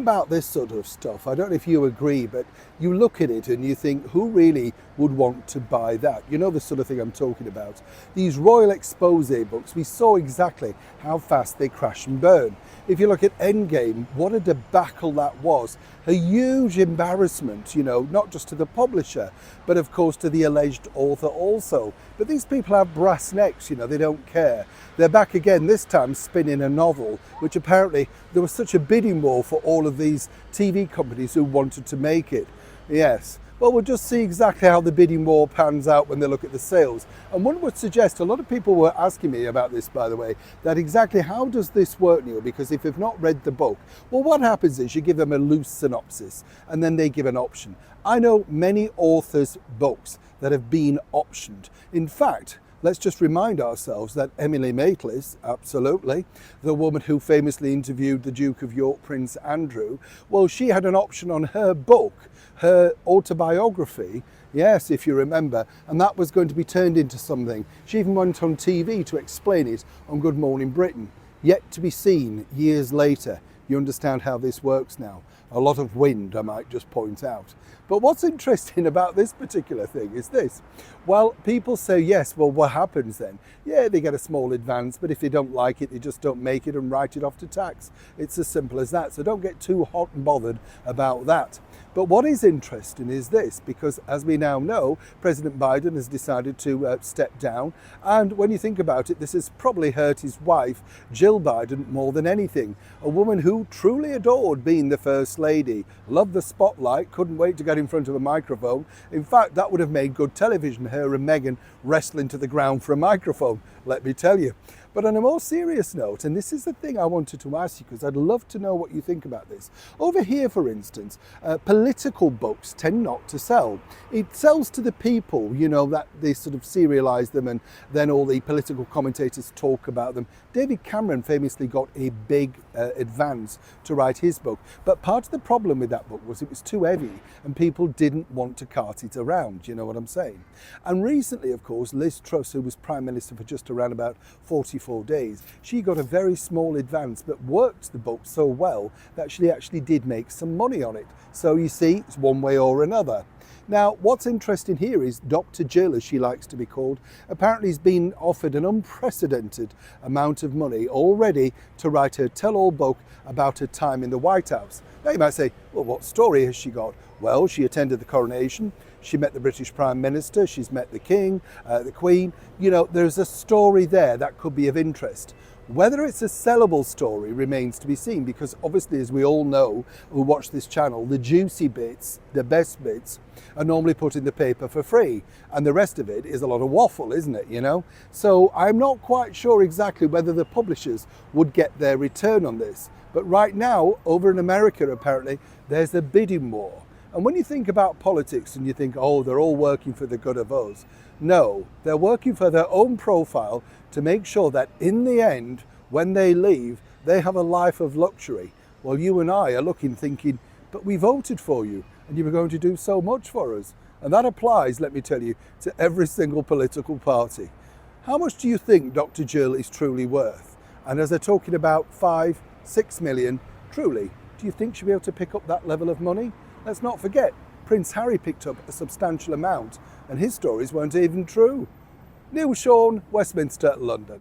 about this sort of stuff, I don't know if you agree, but you look at it and you think, who really would want to buy that? You know the sort of thing I'm talking about. These royal expose books, we saw exactly how fast they crash and burn. If you look at Endgame, what a debacle that was. A huge embarrassment, you know, not just to the publisher, but of course to the alleged author also. But these people have brass necks, you know, they don't care. They're back again, this time spinning a novel, which apparently there was such a bidding war for all of these TV companies who wanted to make it. Yes. Well, we'll just see exactly how the bidding war pans out when they look at the sales. And one would suggest, a lot of people were asking me about this, by the way, that exactly how does this work, Neil? Because if you've not read the book, well, what happens is you give them a loose synopsis and then they give an option. I know many authors' books that have been optioned. In fact, let's just remind ourselves that Emily Maitlis, absolutely, the woman who famously interviewed the Duke of York, Prince Andrew, well, she had an option on her book, her autobiography, yes, if you remember, and that was going to be turned into something. She even went on TV to explain it on Good Morning Britain. Yet to be seen years later. You understand how this works now. A lot of wind, I might just point out. But what's interesting about this particular thing is this. Well, people say, yes, well, what happens then? Yeah, they get a small advance, but if they don't like it, they just don't make it and write it off to tax. It's as simple as that. So don't get too hot and bothered about that. But what is interesting is this, because as we now know, President Biden has decided to step down. And when you think about it, this has probably hurt his wife, Jill Biden, more than anything. A woman who truly adored being the First Lady, loved the spotlight, couldn't wait to get in front of a microphone. In fact, that would have made good television, her and Meghan wrestling to the ground for a microphone, let me tell you. But on a more serious note, and this is the thing I wanted to ask you because I'd love to know what you think about this. Over here, for instance, political books tend not to sell. It sells to the people, you know, that they sort of serialise them and then all the political commentators talk about them. David Cameron famously got a big advance to write his book. But part of the problem with that book was it was too heavy and people didn't want to cart it around, you know what I'm saying? And recently, of course, Liz Truss, who was Prime Minister for just around about 44 days, she got a very small advance but worked the book so well that she actually did make some money on it. So you see, it's one way or another. Now, what's interesting here is Dr. Jill, as she likes to be called, apparently has been offered an unprecedented amount of money already to write her tell-all book about her time in the White House. Now you might say, well, what story has she got? Well, she attended the coronation, she met the British Prime Minister, she's met the King, the Queen. You know, there's a story there that could be of interest. Whether it's a sellable story remains to be seen, because obviously, as we all know who watch this channel, the juicy bits, the best bits, are normally put in the paper for free. And the rest of it is a lot of waffle, isn't it, you know? So I'm not quite sure exactly whether the publishers would get their return on this. But right now, over in America, apparently, there's a bidding war. And when you think about politics and you think, oh, they're all working for the good of us. No, they're working for their own profile to make sure that in the end, when they leave, they have a life of luxury. Well, you and I are looking, thinking, but we voted for you and you were going to do so much for us. And that applies, let me tell you, to every single political party. How much do you think Dr. Jill is truly worth? And as they're talking about 5, 6 million, truly, do you think she'll be able to pick up that level of money? Let's not forget, Prince Harry picked up a substantial amount and his stories weren't even true. Neil Sean, Westminster, London.